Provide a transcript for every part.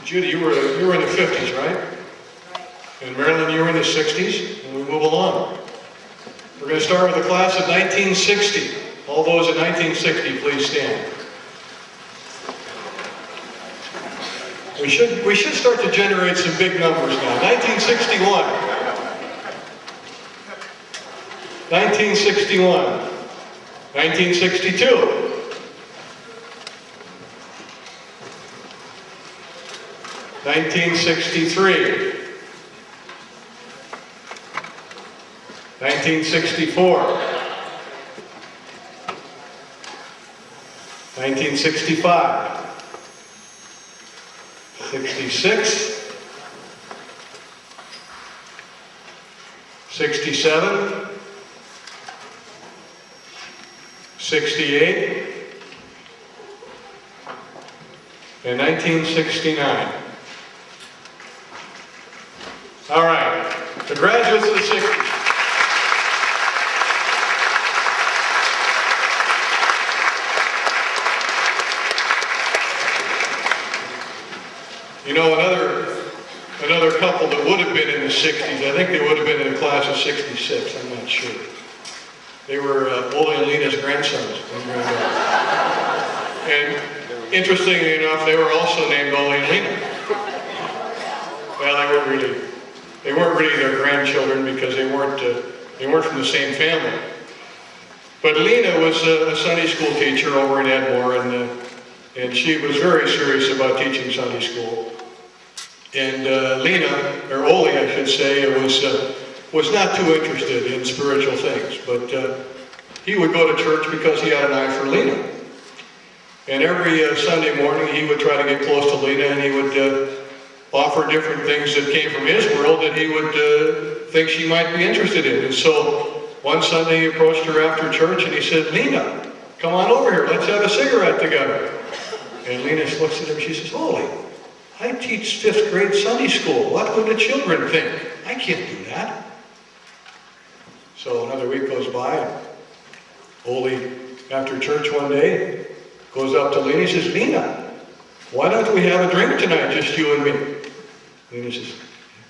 Judy, you were in the 50s, right? And Marilyn, you were in the 60s, and we move along. We're going to start with the class of 1960. All those in 1960, please stand. We should start to generate some big numbers now. 1961. 1961. 1962. 1963. 1964. 1965. 66. 67. 68. And 1969. All right, the graduates of the 60s. You know, another couple that would have been in the 60s, I think they would have been in the class of 66, I'm not sure. They were Ole and Lena's grandsons. And interestingly enough, they were also named Ole and Lena. Well, they weren't really their grandchildren because they weren't from the same family. But Lena was a Sunday school teacher over in Edmore, and she was very serious about teaching Sunday school. And Lena, or Ole, I should say, was not too interested in spiritual things, but he would go to church because he had an eye for Lena. And every Sunday morning, he would try to get close to Lena, and he would offer different things that came from his world that he would think she might be interested in. And so one Sunday he approached her after church and he said, "Lena, come on over here, let's have a cigarette together." And Lena looks at him, she says, "Ole, I teach 5th grade Sunday school. What would the children think? I can't do that." So another week goes by, and Ole, after church one day, goes up to Lena and says, "Lena, why don't we have a drink tonight, just you and me?" Lena says,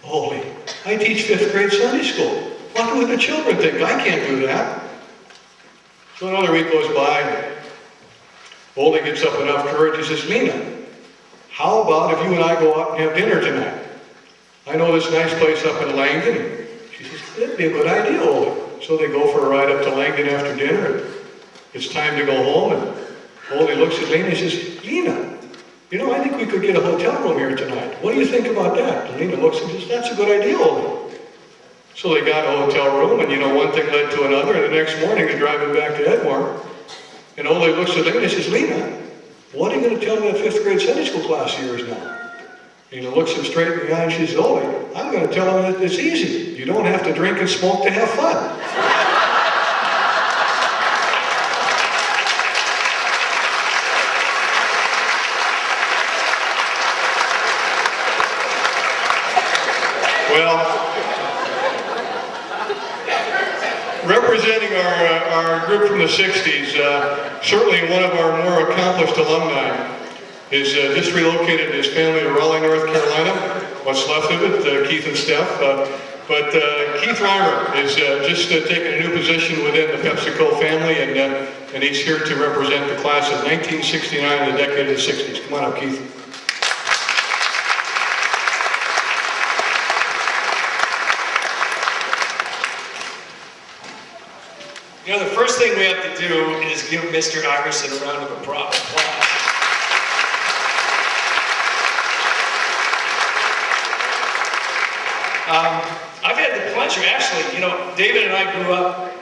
"Ole, I teach 5th grade Sunday school. What would the children think? I can't do that." So another week goes by, and Ole gets up enough courage, he says, "Lena, how about if you and I go out and have dinner tonight? I know this nice place up in Langdon." She says, "That'd be a good idea, Ole." So they go for a ride up to Langdon after dinner, and it's time to go home, and Ole looks at Lena and says, "Lena, you know, I think we could get a hotel room here tonight. What do you think about that?" And Lena looks and says, "That's a good idea, Ole." So they got a hotel room, and you know, one thing led to another, and the next morning they're driving back to Edmore, and Ole looks at Lena and says, "Lena, what are you going to tell that 5th grade Sunday school class of yours now?" Lena looks him straight in the eye and she says, "Ole, I'm going to tell them that it's easy. You don't have to drink and smoke to have fun." Well, representing our group from the 60s, certainly one of our more accomplished alumni is just relocated his family to Raleigh, North Carolina. What's left of it, Keith and Steph. But Keith Reimer is just taking a new position within the PepsiCo family, and he's here to represent the class of 1969 and the decade of the 60s. Come on up, Keith. You know, the first thing we have to do is give Mr. Iverson a round of applause. I've had the pleasure, actually, you know, David and I grew up,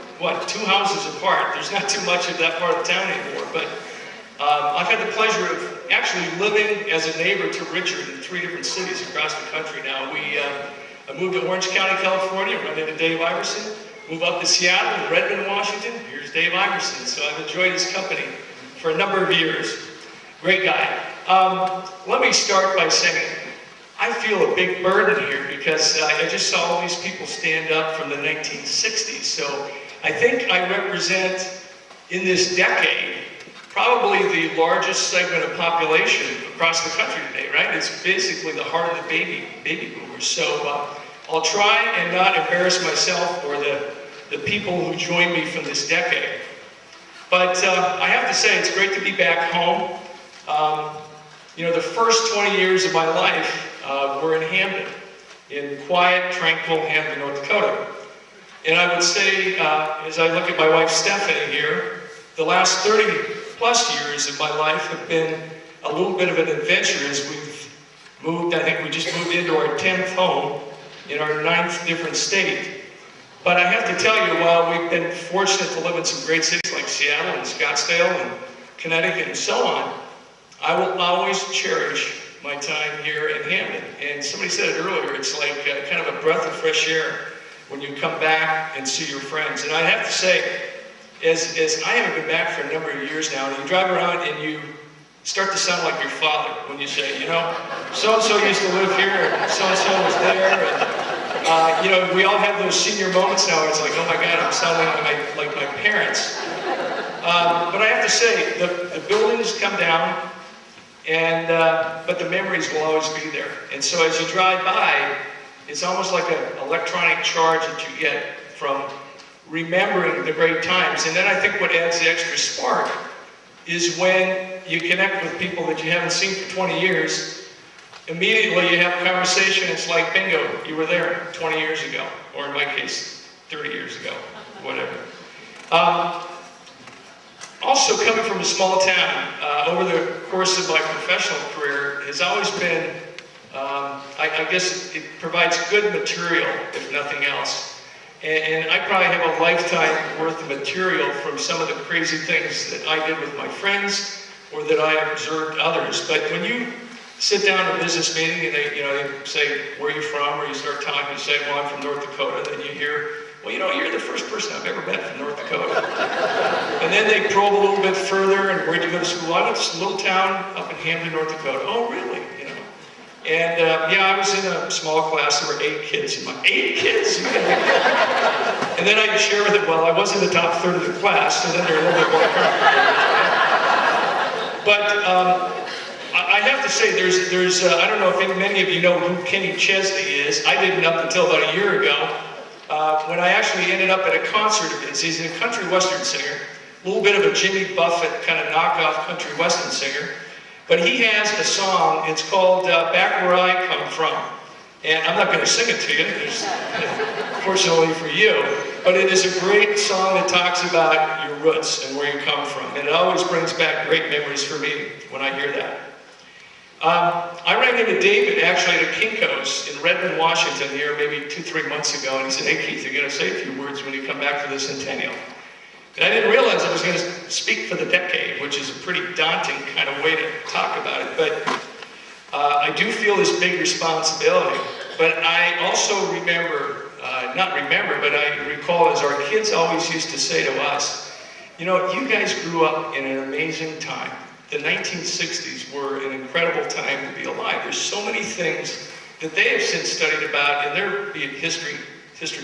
2 houses apart. There's not too much of that part of town anymore, but I've had the pleasure of actually living as a neighbor to Richard in 3 different cities across the country now. I moved to Orange County, California, run into Dave Iverson. Move up to Seattle and Redmond, Washington. Here's Dave Iverson. So I've enjoyed his company for a number of years. Great guy. Let me start by saying I feel a big burden here because I just saw all these people stand up from the 1960s. So I think I represent in this decade probably the largest segment of population across the country today, right? It's basically the heart of the baby boomers. So I'll try and not embarrass myself or the people who joined me from this decade. But I have to say, it's great to be back home. You know, the first 20 years of my life were in Hampden, in quiet, tranquil Hampden, North Dakota. And I would say, as I look at my wife Stephanie here, the last 30 plus years of my life have been a little bit of an adventure as we've moved. I think we just moved into our 10th home in our 9th different state. But I have to tell you, while we've been fortunate to live in some great cities like Seattle and Scottsdale and Connecticut and so on, I will always cherish my time here in Hampden. And somebody said it earlier, it's like kind of a breath of fresh air when you come back and see your friends. And I have to say, as I haven't been back for a number of years now, and you drive around and you start to sound like your father when you say, you know, so-and-so used to live here, and so-and-so was there, and you know, we all have those senior moments now where it's like, oh my God, I'm sounding like my parents. But I have to say, the buildings come down, and but the memories will always be there. And so as you drive by, it's almost like an electronic charge that you get from remembering the great times. And then I think what adds the extra spark is when you connect with people that you haven't seen for 20 years, immediately you have a conversation. It's like, bingo, you were there 20 years ago, or in my case, 30 years ago, whatever. Also, coming from a small town, over the course of my professional career, has always been, I guess it provides good material, if nothing else. And I probably have a lifetime worth of material from some of the crazy things that I did with my friends or that I observed others. But when you sit down at a business meeting and they say, where are you from? Or you start talking, you say, well, I'm from North Dakota. Then you hear, well, you know, you're the first person I've ever met from North Dakota. And then they probe a little bit further, and where'd you go to school? I went to this little town up in Hampden, North Dakota. Oh, really? You know. And yeah, I was in a small class. There were 8 kids. 8 kids? And then I could share with them, well, I was in the top third of the class, so then they're a little bit more comfortable. But I have to say, there's I don't know if many of you know who Kenny Chesney is. I didn't up until about a year ago, when I actually ended up at a concert of his. He's a country western singer, a little bit of a Jimmy Buffett kind of knockoff country western singer. But he has a song, it's called Back Where I Come From. And I'm not going to sing it to you, fortunately for you, but it is a great song that talks about your roots and where you come from. And it always brings back great memories for me when I hear that. I ran into David actually at a Kinko's in Redmond, Washington here maybe 2-3 months ago, and he said, hey Keith, you're going to say a few words when you come back for the Centennial. And I didn't realize I was going to speak for the decade, which is a pretty daunting kind of way to talk about it. But I do feel this big responsibility. But I also but I recall as our kids always used to say to us, you know, you guys grew up in an amazing time. The 1960s were an incredible time to be alive. There's so many things that they have since studied about in their history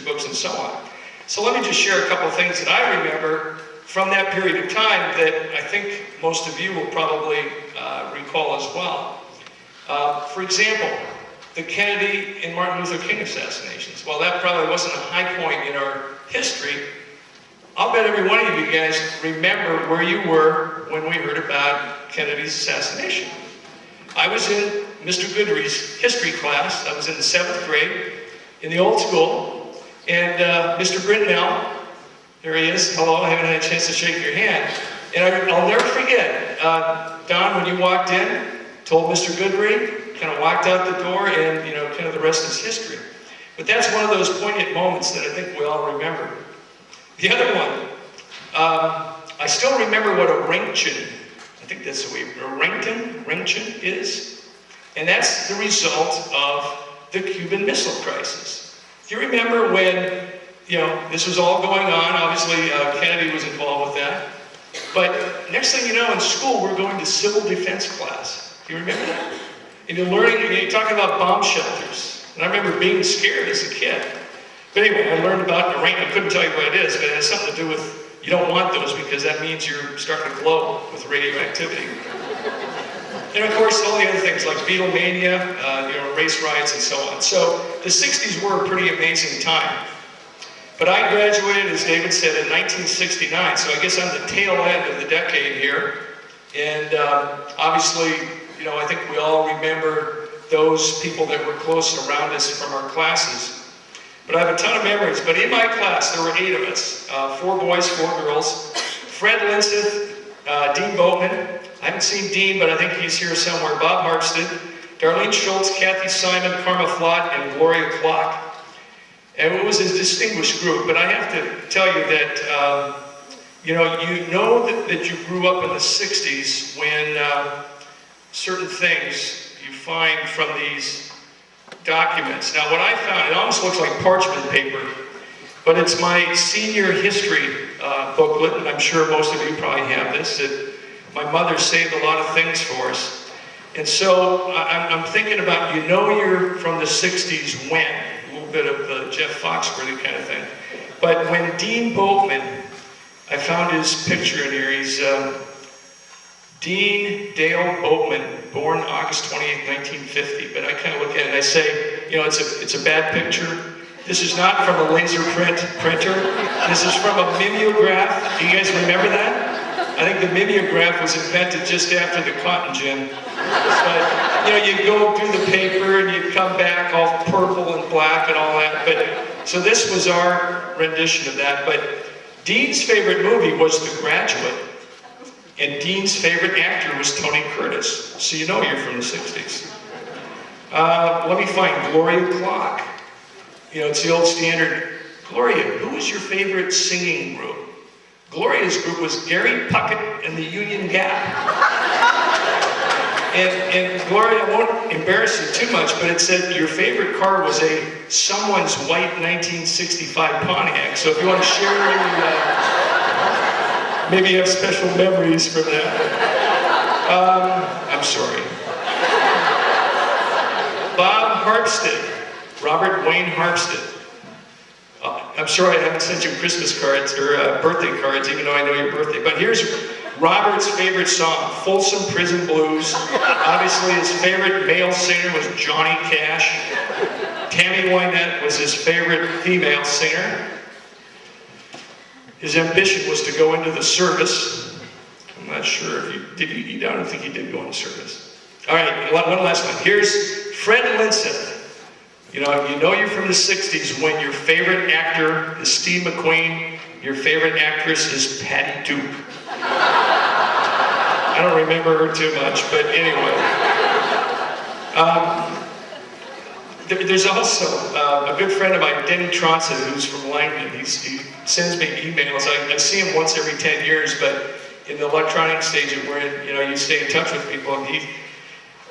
books and so on. So let me just share a couple of things that I remember from that period of time that I think most of you will probably recall as well. For example, the Kennedy and Martin Luther King assassinations. While that probably wasn't a high point in our history, I'll bet every one of you guys remember where you were when we heard about Kennedy's assassination. I was in Mr. Goodry's history class. I was in the 7th grade in the old school. And Mr. Britnell, there he is. Hello, I haven't had a chance to shake your hand. And I'll never forget, Don, when you walked in, told Mr. Goodry, kind of walked out the door, and you know, kind of the rest is history. But that's one of those poignant moments that I think we all remember. The other one, I still remember what a Ringchin, I think that's the way, Ringchin is. And that's the result of the Cuban Missile Crisis. Do you remember when, you know, this was all going on? Obviously, Kennedy was involved with that. But next thing you know, in school, we're going to civil defense class. Do you remember that? And you're learning, you're talking about bomb shelters. And I remember being scared as a kid. But anyway, I learned about the ring. I couldn't tell you what it is, but it has something to do with you don't want those because that means you're starting to glow with radioactivity. And of course, all the other things like Beatlemania, race riots and so on. So the 60s were a pretty amazing time. But I graduated, as David said, in 1969, so I guess I'm the tail end of the decade here. And obviously, I think we all remember those people that were close around us from our classes. But I have a ton of memories. But in my class, there were 8 of us, 4 boys, 4 girls. Fred Linseth, Dean Boatman. I haven't seen Dean, but I think he's here somewhere. Bob Harpstead, Darlene Schultz, Kathy Simon, Karma Flott, and Gloria Klock. And it was a distinguished group, but I have to tell you that, that you grew up in the 60s when certain things you find from these documents. Now, what I found, it almost looks like parchment paper, but it's my senior history booklet, and I'm sure most of you probably have this, that my mother saved a lot of things for us. And so I'm thinking about, you're from the 60s when? Bit of the Jeff Foxworthy kind of thing. But when Dean Boatman, I found his picture in here, he's Dean Dale Boatman, born August 28, 1950. But I kind of look at it and I say, it's a bad picture. This is not from a laser printer. This is from a mimeograph. Do you guys remember that? I think the mimeograph was invented just after the cotton gin. But, you go through the paper and you come back all purple and black and all that. But so this was our rendition of that. But Dean's favorite movie was The Graduate. And Dean's favorite actor was Tony Curtis. So you're from the 60s. Let me find Gloria Klock. It's the old standard. Gloria, who was your favorite singing group? Gloria's group was Gary Puckett and the Union Gap. And Gloria, I won't embarrass you too much, but it said your favorite car was someone's white 1965 Pontiac. So if you want to share maybe you have special memories from that. I'm sorry. Bob Harpstead, Robert Wayne Harpstead. I'm sorry I haven't sent you Christmas cards or birthday cards, even though I know your birthday. But here's Robert's favorite song, Folsom Prison Blues. Obviously, his favorite male singer was Johnny Cash. Tammy Wynette was his favorite female singer. His ambition was to go into the service. I'm not sure if I don't think he did go into service. All right, one last one. Here's Fred Linseth. You're from the 60s when your favorite actor is Steve McQueen, your favorite actress is Patty Duke. I don't remember her too much, but anyway. There's also a good friend of mine, Denny Tronson, who's from Langdon. He sends me emails. I see him once every 10 years, but in the electronic stage of where you stay in touch with people, and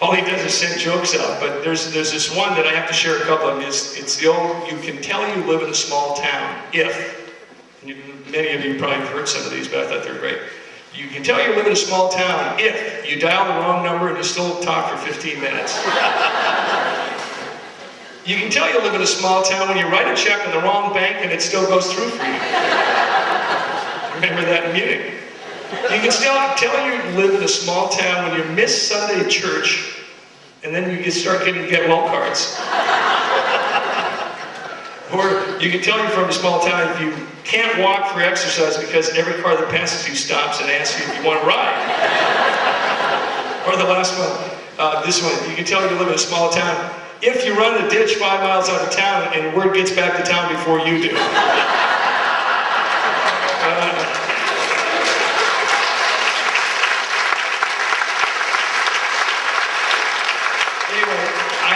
all he does is send jokes out. But there's this one that I have to share a couple of. It's the old, you can tell you live in a small town if, many of you probably have heard some of these, but I thought they were great. You can tell you live in a small town if you dial the wrong number and you still talk for 15 minutes. You can tell you live in a small town when you write a check in the wrong bank and it still goes through for you. Remember that in Munich. You can still tell you live in a small town when you miss Sunday church and then you start getting get well cards. Or you can tell you're from a small town if you can't walk for exercise because every car that passes you stops and asks you if you want to ride. Or the last one, this one, you can tell you live in a small town if you run a ditch 5 miles out of town and word gets back to town before you do.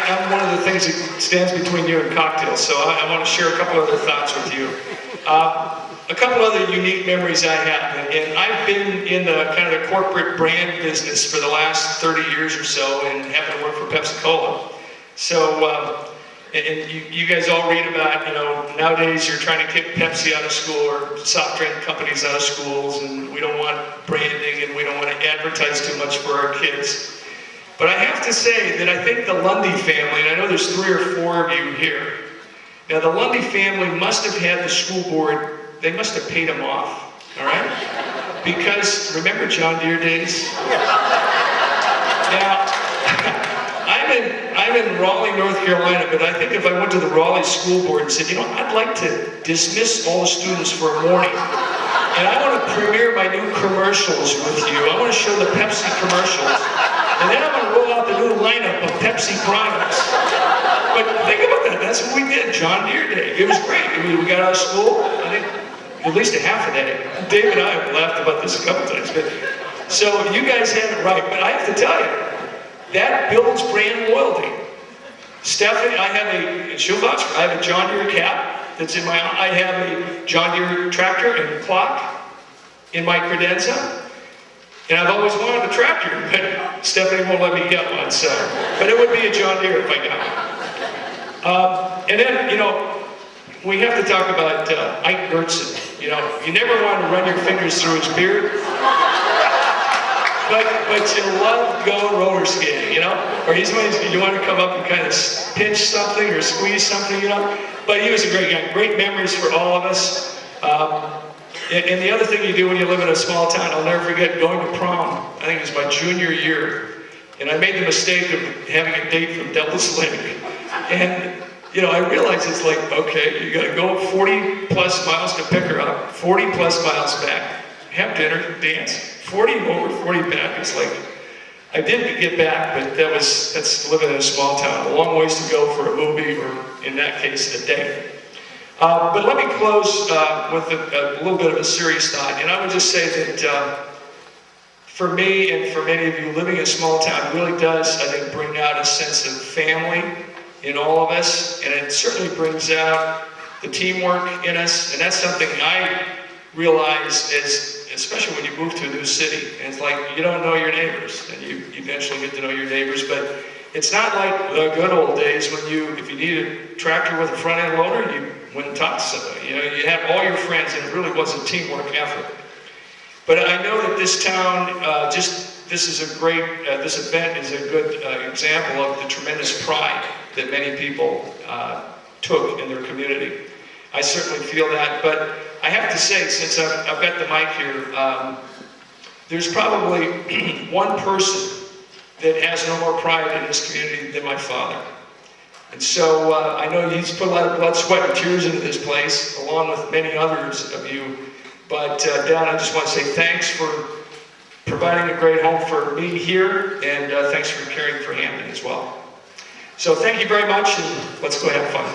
I'm one of the things that stands between you and cocktails, so I want to share a couple other thoughts with you. A couple other unique memories I have, and I've been in the kind of the corporate brand business for the last 30 years or so, and happen to work for Pepsi-Cola. So, and you guys all read about, nowadays you're trying to kick Pepsi out of school or soft drink companies out of schools, and we don't want branding and we don't want to advertise too much for our kids. But I have to say that I think the Lundy family, and I know there's 3 or 4 of you here, now the Lundy family must have had the school board, they must have paid them off. all right? Because, remember John Deere days? Now, I'm in Raleigh, North Carolina, but I think if I went to the Raleigh School Board and said, you know, I'd like to dismiss all the students for a morning, and I want to premiere my new commercials with you. I want to show the Pepsi commercials, and then I'm going to roll out the new lineup of Pepsi products. But think about that. That's what we did, John Deere Day. It was great. I mean, we got out of school, I think, at least a half a day. David and I have laughed about this a couple times. But, so you guys had it right. But I have to tell you, that builds brand loyalty. Stephanie, I have a John Deere cap that's in my, I have a John Deere tractor and clock in my credenza. And I've always wanted a tractor, but Stephanie won't let me get one, so. But it would be a John Deere if I got one. And then, you know, we have to talk about Ike Gertson. You know, you never want to run your fingers through his beard. But you love going roller skating, you know? Or he's when you want to come up and kind of pinch something or squeeze something, you know? But he was a great guy. Great memories for all of us. And the other thing you do when you live in a small town, I'll never forget going to prom. I think it was my junior year. And I made the mistake of having a date from Devil's Lake. And, you know, I realized it's like, okay, you got to go 40 plus miles to pick her up, 40 plus miles back, have dinner, dance, 40 over, 40 back. It's like, I did get back, but that's living in a small town. A long ways to go for a movie, or in that case, a day. But let me close with a little bit of a serious thought. And I would just say that for me and for many of you, living in a small town really does, I think, bring out a sense of family in all of us. And it certainly brings out the teamwork in us. And that's something I realize is, especially when you move to a new city, and it's like you don't know your neighbors, and you eventually get to know your neighbors. But it's not like the good old days when if you needed a tractor with a front end loader, you went and talked to somebody. You know, you had all your friends, and it really was a teamwork effort. But I know that this town, this event is a good example of the tremendous pride that many people took in their community. I certainly feel that, but I have to say, since I've got the mic here, there's probably one person that has no more pride in this community than my father. And so I know he's put a lot of blood, sweat, and tears into this place, along with many others of you. But Don, I just want to say thanks for providing a great home for me here, and thanks for caring for Hampden as well. So thank you very much, and let's go have fun.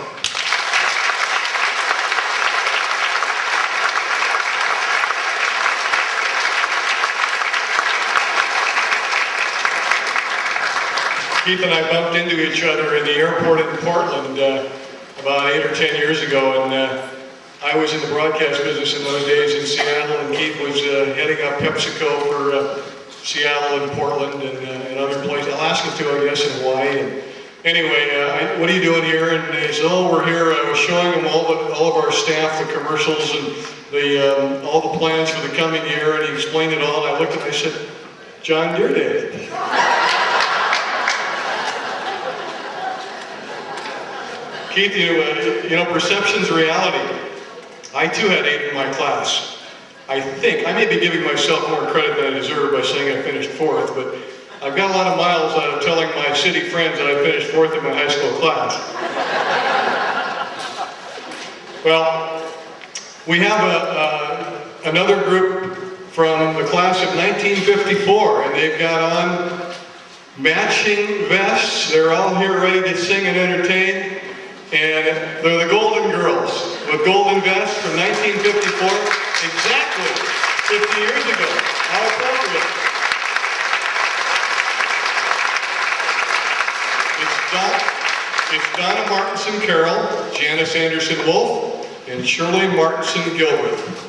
Keith and I bumped into each other in the airport in Portland about 8 or 10 years ago, and I was in the broadcast business in those days in Seattle, and Keith was heading up PepsiCo for Seattle and Portland and other places, Alaska too, I guess, and Hawaii. And anyway, what are you doing here? And he said, oh, we're here. I was showing him all of our staff, the commercials, and all the plans for the coming year, and he explained it all. And I looked at him and I said, John Deere Day. Keith, you know, perception's reality. I too had 8 in my class. I think, I may be giving myself more credit than I deserve by saying I finished 4th, but I've got a lot of miles out of telling my city friends that I finished 4th in my high school class. Well, we have another group from the class of 1954, and they've got on matching vests. They're all here ready to sing and entertain. And they're the Golden Girls with golden vests from 1954, exactly 50 years ago. How appropriate. It's Donna Martinson-Carroll, Janice Anderson-Wolf, and Shirley Martinson-Gilbert.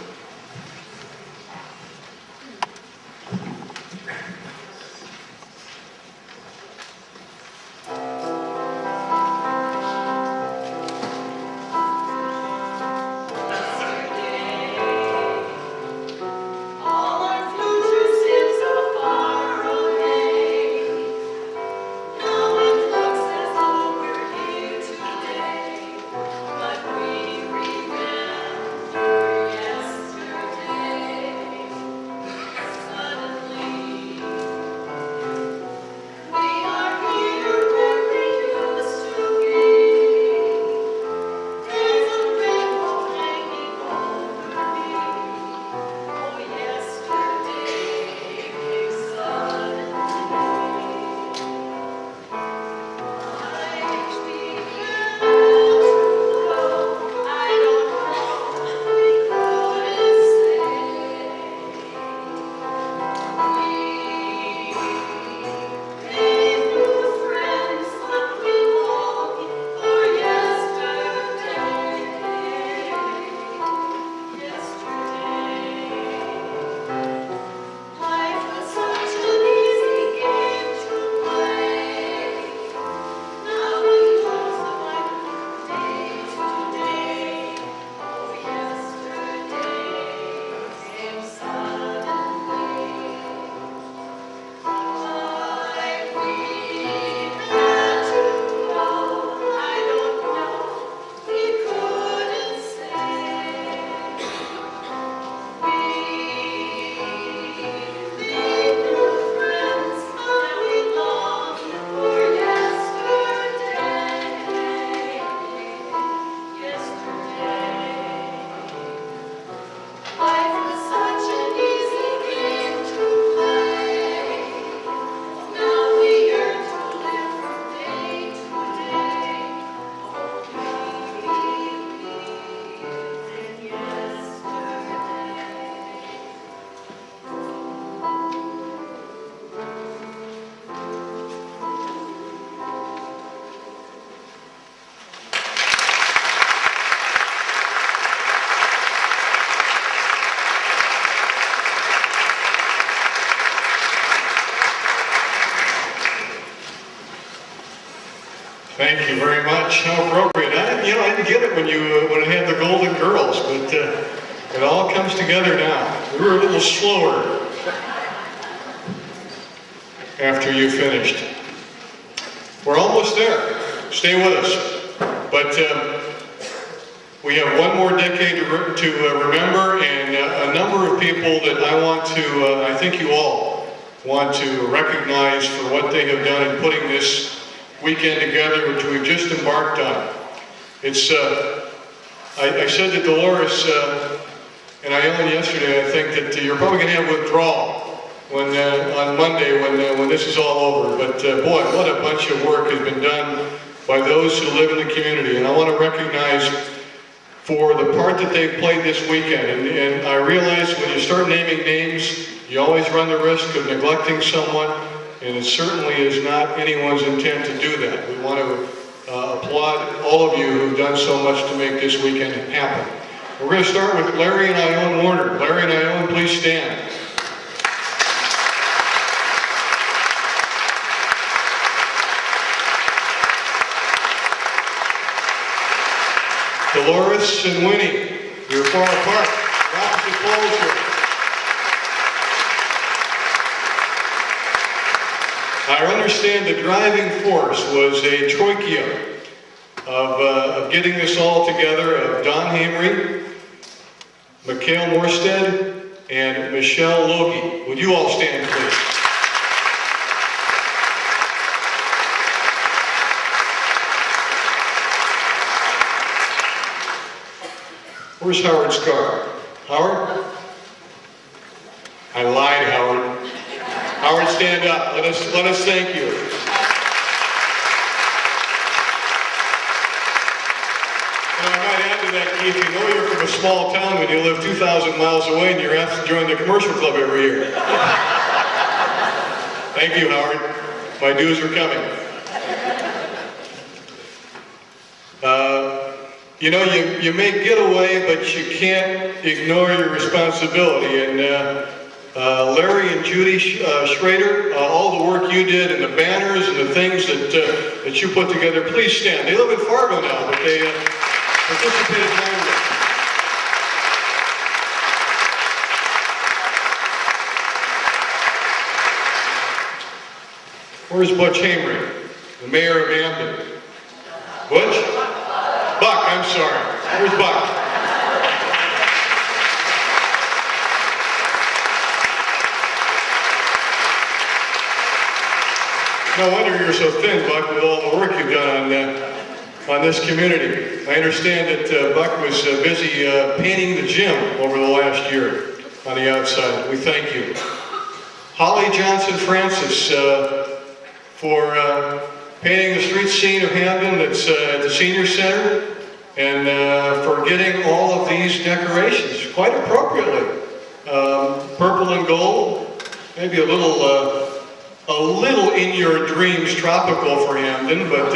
Yes. Thank you very much. How appropriate. I didn't get it when it had the Golden Girls, but it all comes together now. We were a little slower after you finished. We're almost there. Stay with us. But we have one more decade to remember, and a number of people that I think you all want to recognize for what they have done in putting this weekend together, which we've just embarked on. It's, I said to Dolores and Ione yesterday, I think that you're probably going to have withdrawal on Monday when this is all over. But boy, what a bunch of work has been done by those who live in the community. And I want to recognize for the part that they've played this weekend. And I realize when you start naming names, you always run the risk of neglecting someone, and it certainly is not anyone's intent to do that. We want to applaud all of you who've done so much to make this weekend happen. We're going to start with Larry and Ione Warner. Larry and Ione, please stand. Dolores and Winnie, you're far apart. You're opposite poles here. I understand the driving force was a trochea of getting this all together of Don Hamery, Mikhail Morstead, and Michelle Logie. Would you all stand, please? Where's Howard Scar? Howard? I lied, Howard. Howard, stand up. Let us thank you. And I might add to that, Keith, you know you're from a small town when you live 2,000 miles away and you're asked to join the commercial club every year. Thank you, Howard. My dues are coming. You may get away, but you can't ignore your responsibility. And Larry and Judy Schrader, all the work you did and the banners and the things that you put together, please stand. They live in Fargo now, but they participated heavily. Where's Butch Hamery, the mayor of Hampden? Butch? Buck, I'm sorry. Where's Buck? No wonder you're so thin, Buck, with all the work you've done on this community. I understand that Buck was busy painting the gym over the last year on the outside. We thank you. Holly Johnson-Francis for painting the street scene of Hampden that's at the Senior Center, and for getting all of these decorations, quite appropriately. Purple and gold, maybe a little in your dreams tropical for Hampden, but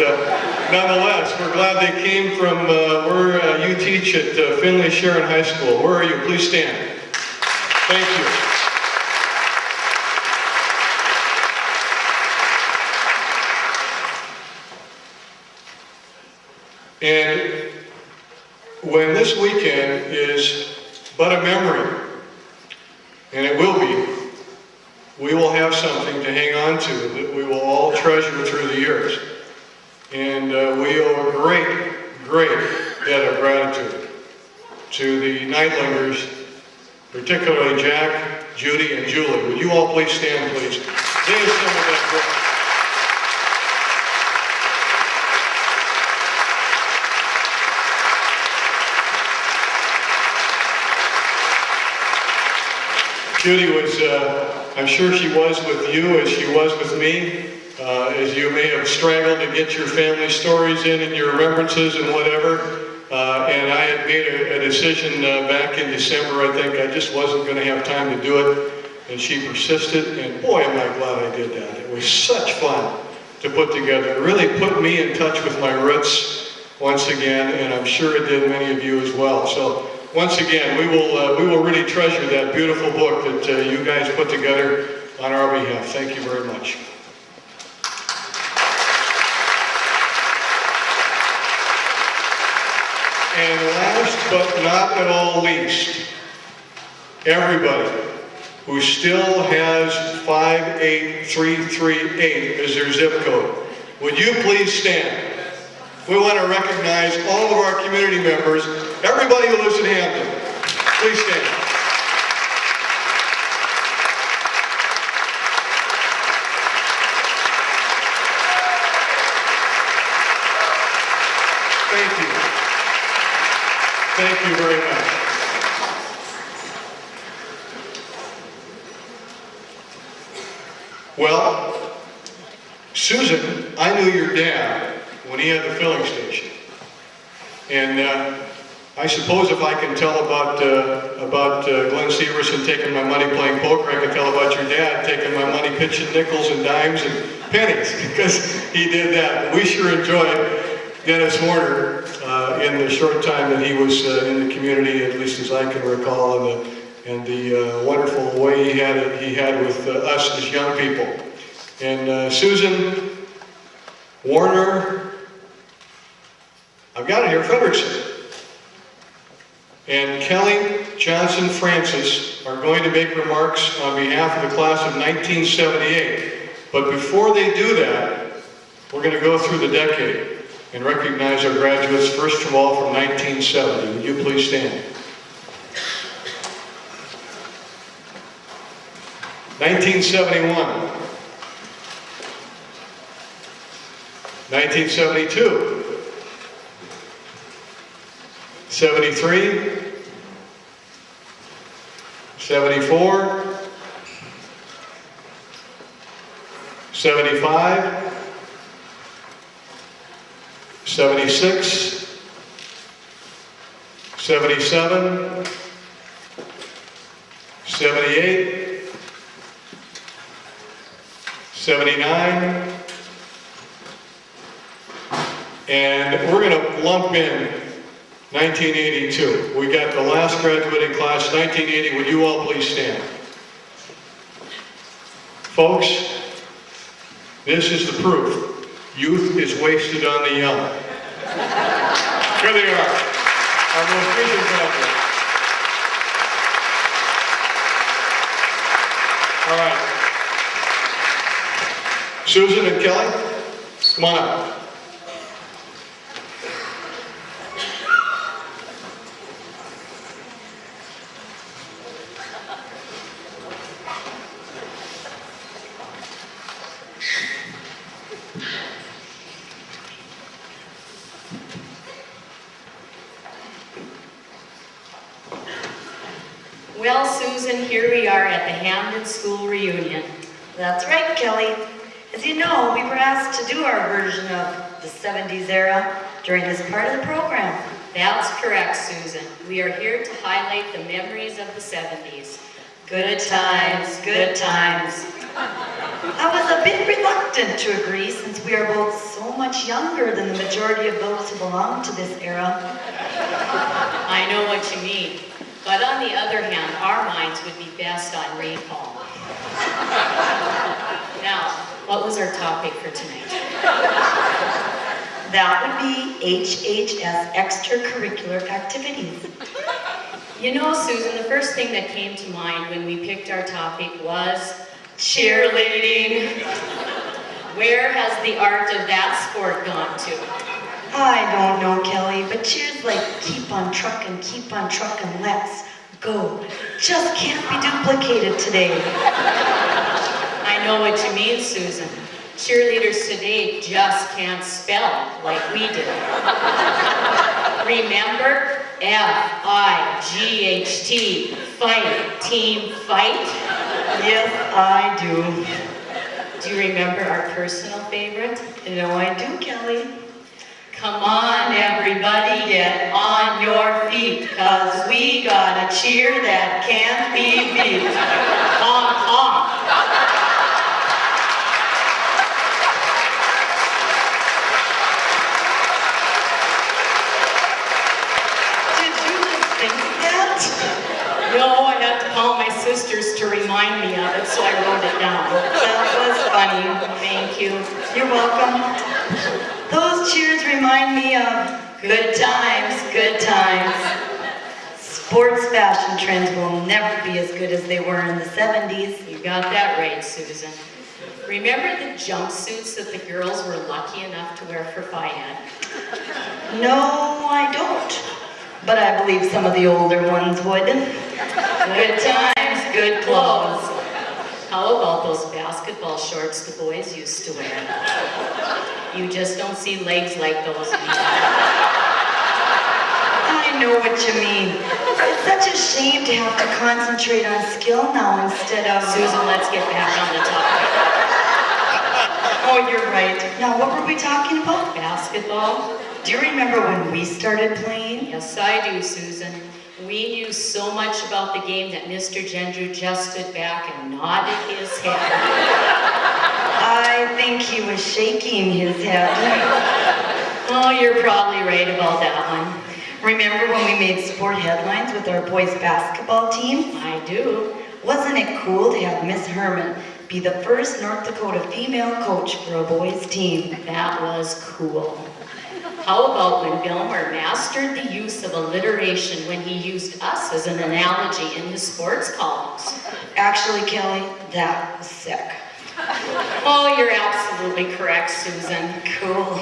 nonetheless, we're glad they came from where you teach at Finley Sharon High School. Where are you? Please stand. Thank you. And when this weekend is but a memory, and it will be, we will have something to hang on to that we will all treasure through the years. And we owe a great, great debt of gratitude to the Neidlingers, particularly Jack, Judy, and Julie. Would you all please stand, please? They assembled that book. Judy was, I'm sure she was with you as she was with me, as you may have straggled to get your family stories in and your remembrances and whatever. And I had made a decision back in December, I think. I just wasn't going to have time to do it. And she persisted, and boy, am I glad I did that. It was such fun to put together. It really put me in touch with my roots once again, and I'm sure it did many of you as well. So once again, we will really treasure that beautiful book that you guys put together on our behalf. Thank you very much. And last but not at all least, everybody who still has 58338 as their zip code, would you please stand? We want to recognize all of our community members, everybody who lives in Hampden. Please stand. Thank you. Thank you very much. Well, Susan, I knew your dad when he had the filling station. And I suppose if I can tell about Glenn Severson taking my money playing poker, I can tell about your dad taking my money pitching nickels and dimes and pennies, because he did that. We sure enjoyed Dennis Horner in the short time that he was in the community, at least as I can recall, and the wonderful way he had with us as young people. And Susan Warner, I've got it here, Frederickson, and Kelly Johnson Francis are going to make remarks on behalf of the class of 1978. But before they do that, we're going to go through the decade and recognize our graduates, first of all, from 1970. Would you please stand? 1971. 1972. 73. 74. 75. 76, 77, 78, 79, and we're going to lump in 1982. We got the last graduating class, 1980. Would you all please stand? Folks, this is the proof. Youth is wasted on the young. Here they are, our most recent graduates. All right. Susan and Kelly, come on up. Well, Susan, here we are at the Hampden School reunion. That's right, Kelly. As you know, we were asked to do our version of the 70s era during this part of the program. That's correct, Susan. We are here to highlight the memories of the 70s. Good times, good times. I was a bit reluctant to agree since we are both so much younger than the majority of those who belong to this era. I know what you mean. But on the other hand, our minds would be best on recall. Now, what was our topic for tonight? That would be HHS extracurricular activities. You know, Susan, the first thing that came to mind when we picked our topic was cheerleading. Where has the art of that sport gone to? I don't know, Kelly, but cheers like keep on truckin', let's go. Just can't be duplicated today. I know what you mean, Susan. Cheerleaders today just can't spell like we did. Remember? F-I-G-H-T, fight, team fight? Yes, I do. Do you remember our personal favorite? No, I do, Kelly. Come on, everybody, get on your feet, 'cause we got a cheer that can't be beat. Honk, honk. Did you just think that? No, I had to call my sisters to remind me of it, so I wrote it down. That was funny. Thank you. You're welcome. Those cheers remind me of Good times, good times. Sports fashion trends will never be as good as they were in the 70s. You got that right, Susan. Remember the jumpsuits that the girls were lucky enough to wear for Phi Ed? No, I don't. But I believe some of the older ones would. Good times, good clothes. How about those basketball shorts the boys used to wear? You just don't see legs like those anymore. I know what you mean. It's such a shame to have to concentrate on skill now instead of... Susan, let's get back on the topic. Oh, you're right. Now, what were we talking about? Basketball? Do you remember when we started playing? Yes, I do, Susan. We knew so much about the game that Mr. Gendrew just stood back and nodded his head. I think he was shaking his head. Oh, you're probably right about that one. Remember when we made sport headlines with our boys' basketball team? I do. Wasn't it cool to have Miss Herman be the first North Dakota female coach for a boys' team? That was cool. How about when Gilmer mastered the use of alliteration when he used us as an analogy in his sports columns? Actually, Kelly, that was sick. Oh, you're absolutely correct, Susan. Cool.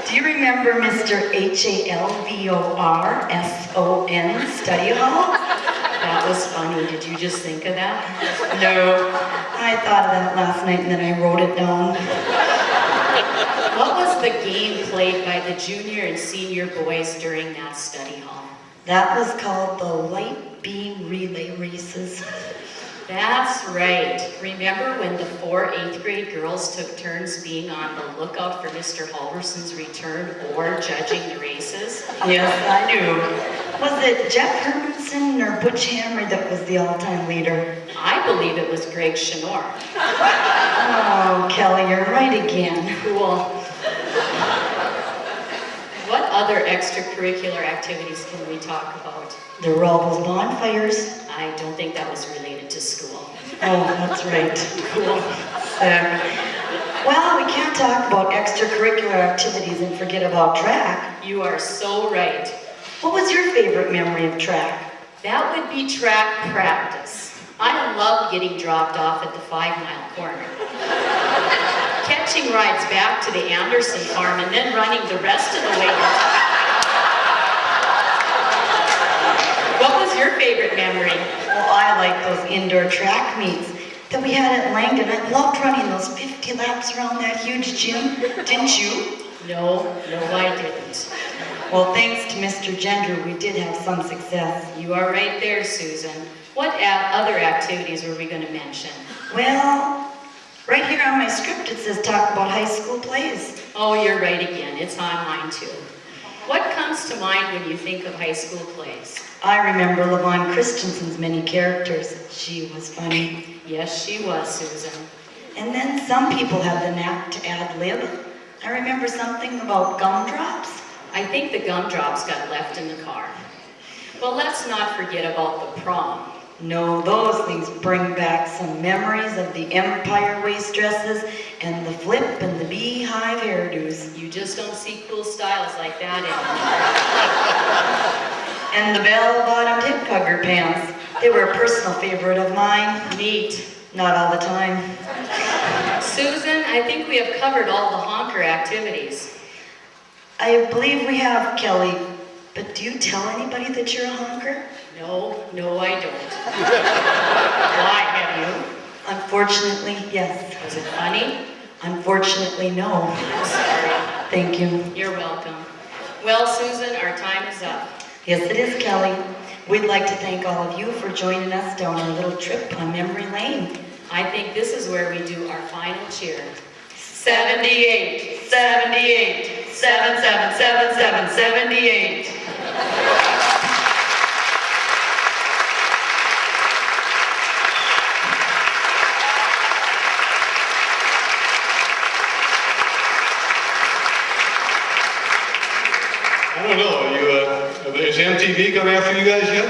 Do you remember Mr. Halvorson study hall? That was funny. Did you just think of that? No. I thought of that last night and then I wrote it down. What was the game played by the junior and senior boys during that study hall? That was called the light beam relay races. That's right. Remember when the 4 8th grade girls took turns being on the lookout for Mr. Halverson's return or judging the races? Yes, I do. Was it Jeff Hermanson or Butch Hammer that was the all-time leader? I believe it was Greg Chenor. Oh, Kelly, you're right again. Cool. What other extracurricular activities can we talk about? The Rebels bonfires. I don't think that was related to school. Oh, that's right. Cool. Well, we can't talk about extracurricular activities and forget about track. You are so right. What was your favorite memory of track? That would be track practice. I love getting dropped off at the 5-mile corner. Catching rides back to the Anderson farm and then running the rest of the way. What was your favorite memory? Well, I like those indoor track meets that we had at Langdon. I loved running those 50 laps around that huge gym. Didn't you? No, I didn't. Well, thanks to Mr. Gendrew, we did have some success. You are right there, Susan. What other activities were we going to mention? Well, right here on my script it says talk about high school plays. Oh, you're right again. It's on mine too. What comes to mind when you think of high school plays? I remember Levon Christensen's many characters. She was funny. Yes, she was, Susan. And then some people have the knack to ad-lib. I remember something about gumdrops. I think the gumdrops got left in the car. Well, let's not forget about the prom. No, those things bring back some memories of the Empire waist dresses and the flip and the beehive hairdos. You just don't see cool styles like that anymore. And the bell-bottomed hip-hugger pants. They were a personal favorite of mine. Neat. Not all the time. Susan, I think we have covered all the honker activities. I believe we have, Kelly. But do you tell anybody that you're a honker? No, I don't. Why, have you? Unfortunately, yes. Was it funny? Unfortunately, no. I'm sorry. Thank you. You're welcome. Well, Susan, our time is up. Yes, it is, Kelly. We'd like to thank all of you for joining us down our little trip on memory lane. I think this is where we do our final cheer. 78, 78, 7777, 78. I don't know, is MTV coming after you guys yet?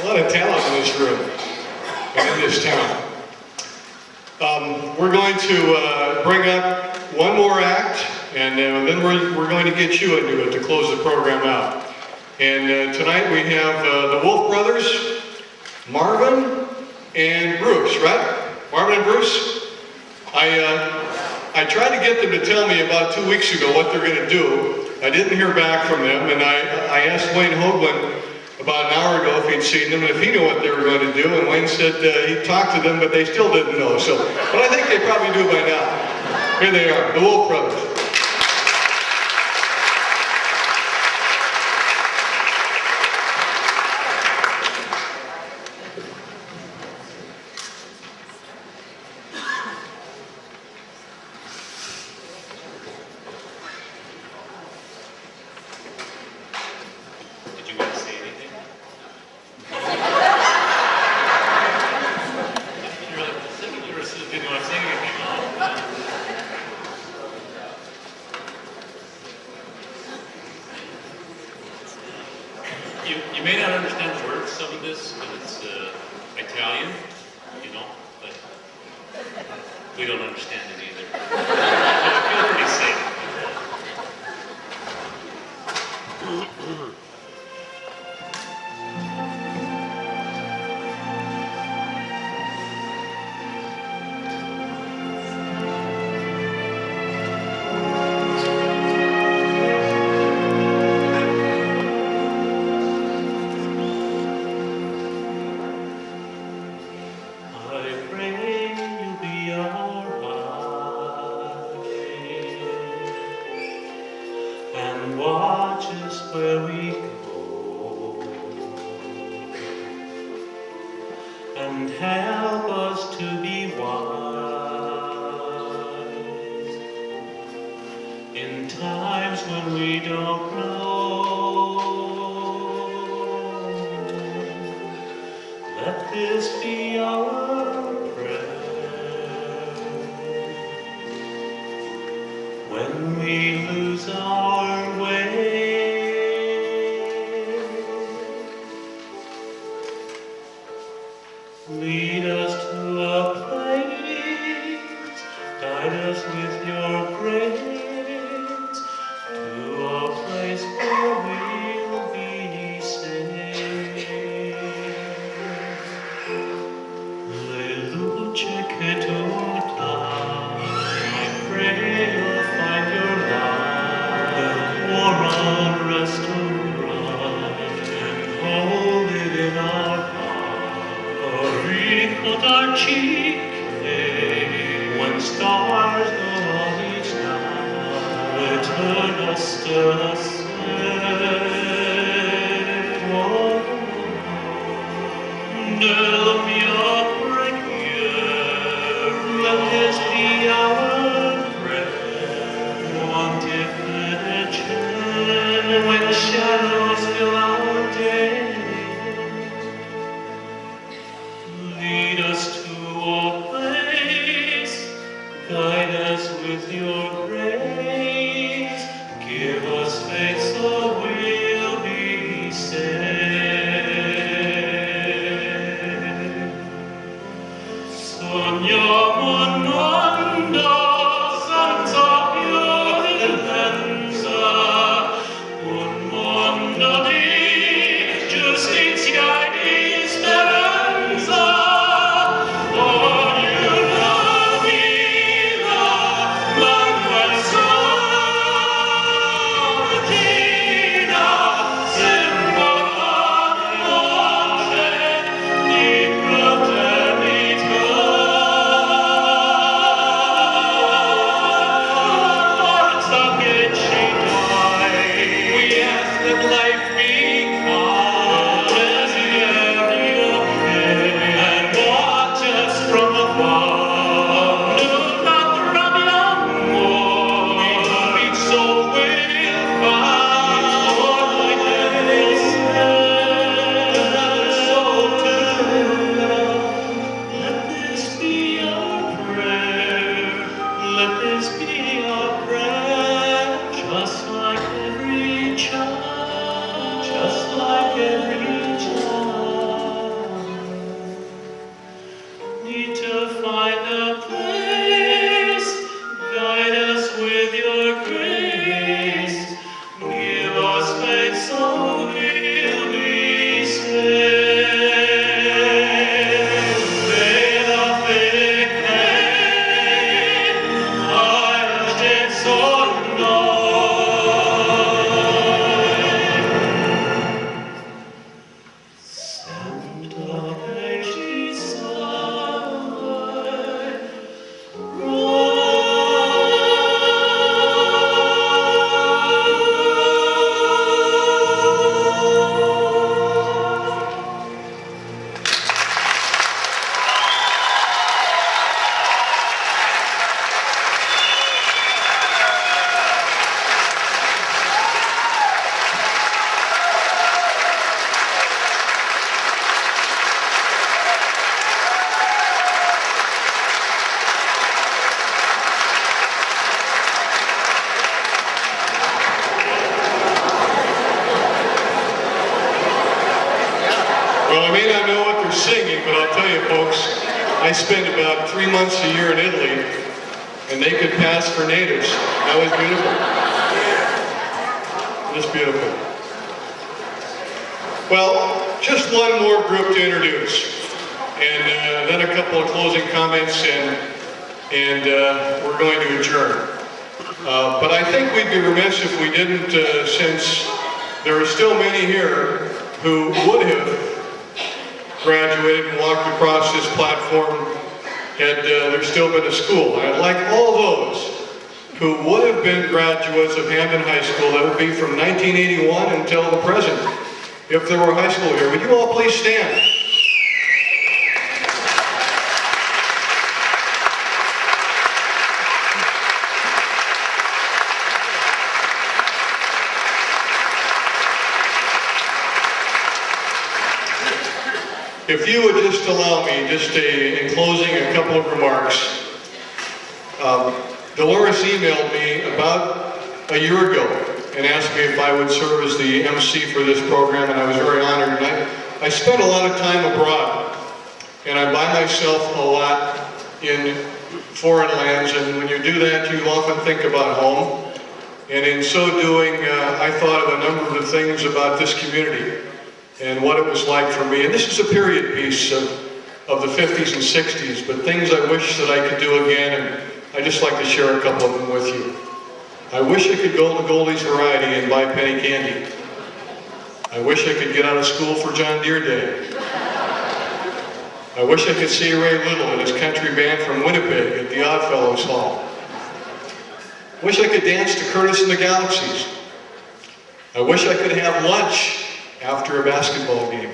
A lot of talent in this room and in this town. We're going to bring up one more act, and then we're going to get you into it to close the program out. And tonight we have the Wolf brothers, Marvin and Bruce, right? Marvin and Bruce? I tried to get them to tell me about 2 weeks ago what they're going to do. I didn't hear back from them, and I asked Wayne Hoagland about an hour ago if he'd seen them and if he knew what they were going to do, and Wayne said he talked to them, but they still didn't know. So, but I think they probably do by now. Here they are, the Wolf brothers. You may not understand the words of this, but it's Italian, you know, but we don't understand it either. So I feel pretty safe. And watch us where we go, and help us to be wise in times when we don't know. Let this be our prayer when we lose our way. Lead us to a place, guide us with your grace, to a place where we'll be safe. Le luce che tu dai, I pray you'll find your light, pour our restaurant, and hold it in our heart. Ricordarci che when stars go on each night, return us to the same. Nella mia preghiera, let this be our prayer. One definite chance when shadows fill our day. Lead us to a place, guide us with your grace, give us faith so we'll be saved. Sogniamo un mondo senza violenza, un mondo di giustizia e di speranza. Need to find a place, guide us with your grace, give us faith so we Well, I may not know what they're singing, but I'll tell you, folks, I spent about 3 months a year in Italy, and they could pass for natives. That was beautiful. Just beautiful. Well, just one more group to introduce, and then a couple of closing comments, and we're going to adjourn. But I think we'd be remiss if we didn't, since there are still many here who would have graduated and walked across this platform had there still been a school. I'd like all those who would have been graduates of Hampden High School, that would be from 1981 until the present, if there were a high school here. Would you all please stand? If you would just allow me, in closing, a couple of remarks. Dolores emailed me about a year ago and asked me if I would serve as the MC for this program, and I was very honored. And I spent a lot of time abroad, and I'm by myself a lot in foreign lands, and when you do that, you often think about home. And in so doing, I thought of a number of the things about this community and what it was like for me. And this is a period piece of the 50s and 60s, but things I wish that I could do again, and I'd just like to share a couple of them with you. I wish I could go to Goldie's Variety and buy penny candy. I wish I could get out of school for John Deere Day. I wish I could see Ray Little and his country band from Winnipeg at the Oddfellows Hall. I wish I could dance to Curtis and the Galaxies. I wish I could have lunch after a basketball game.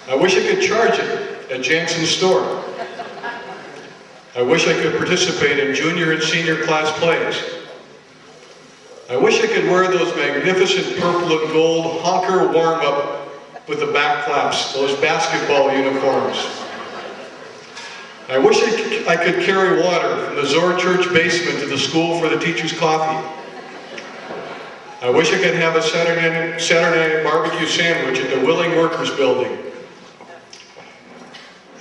I wish I could charge it at Jansen's store. I wish I could participate in junior and senior class plays. I wish I could wear those magnificent purple and gold honker warm-up with the back flaps, those basketball uniforms. I wish I could carry water from the Zor Church basement to the school for the teacher's coffee. I wish I could have a Saturday night barbecue sandwich at the Willing Workers Building.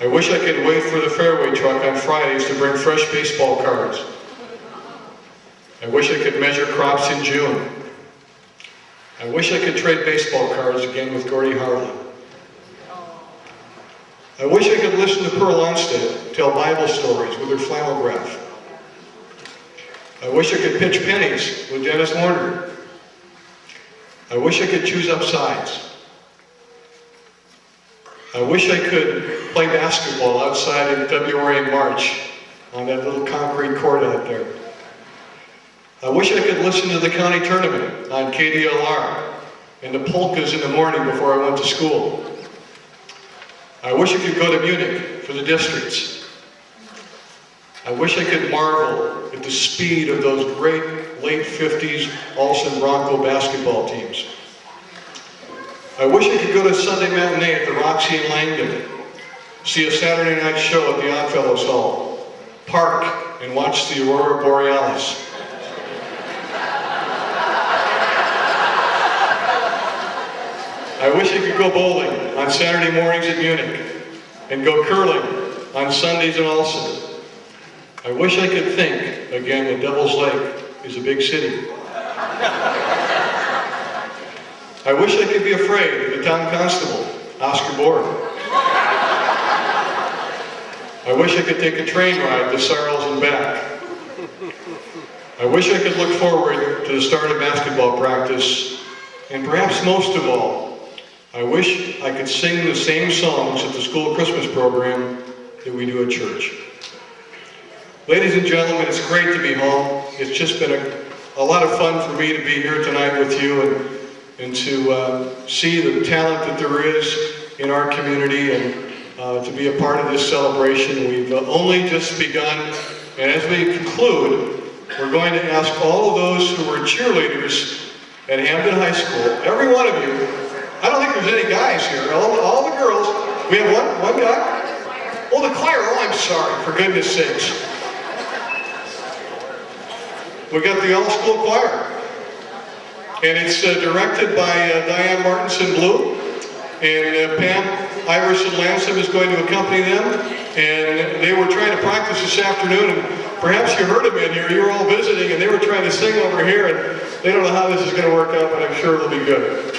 I wish I could wait for the fairway truck on Fridays to bring fresh baseball cards. I wish I could measure crops in June. I wish I could trade baseball cards again with Gordie Harlan. I wish I could listen to Pearl Onstead tell Bible stories with her flannel graph. I wish I could pitch pennies with Dennis Warner. I wish I could choose up sides. I wish I could play basketball outside in February and March on that little concrete court out there. I wish I could listen to the county tournament on KDLR and the polkas in the morning before I went to school. I wish I could go to Munich for the districts. I wish I could marvel at the speed of those great late 50s Olsen Bronco basketball teams. I wish I could go to Sunday matinee at the Roxy in Langdon, see a Saturday night show at the Oddfellows Hall, park and watch the Aurora Borealis. I wish I could go bowling on Saturday mornings at Munich and go curling on Sundays in Olsen. I wish I could think again that Devil's Lake is a big city. I wish I could be afraid of the town constable, Oscar Borg. I wish I could take a train ride to Sarles and back. I wish I could look forward to the start of basketball practice, and perhaps most of all, I wish I could sing the same songs at the school Christmas program that we do at church. Ladies and gentlemen, it's great to be home. It's just been a lot of fun for me to be here tonight with you and to see the talent that there is in our community and to be a part of this celebration. We've only just begun, and as we conclude, we're going to ask all of those who were cheerleaders at Hampden High School, every one of you. I don't think there's any guys here. All the girls. We have one guy? Oh, the choir. Oh, I'm sorry. For goodness sakes. We got the all-school choir. And it's directed by Diane Martinson Blue. And Pam Iverson Lansom is going to accompany them. And they were trying to practice this afternoon, and perhaps you heard them in here. You were all visiting, and they were trying to sing over here, and they don't know how this is going to work out, but I'm sure it'll be good.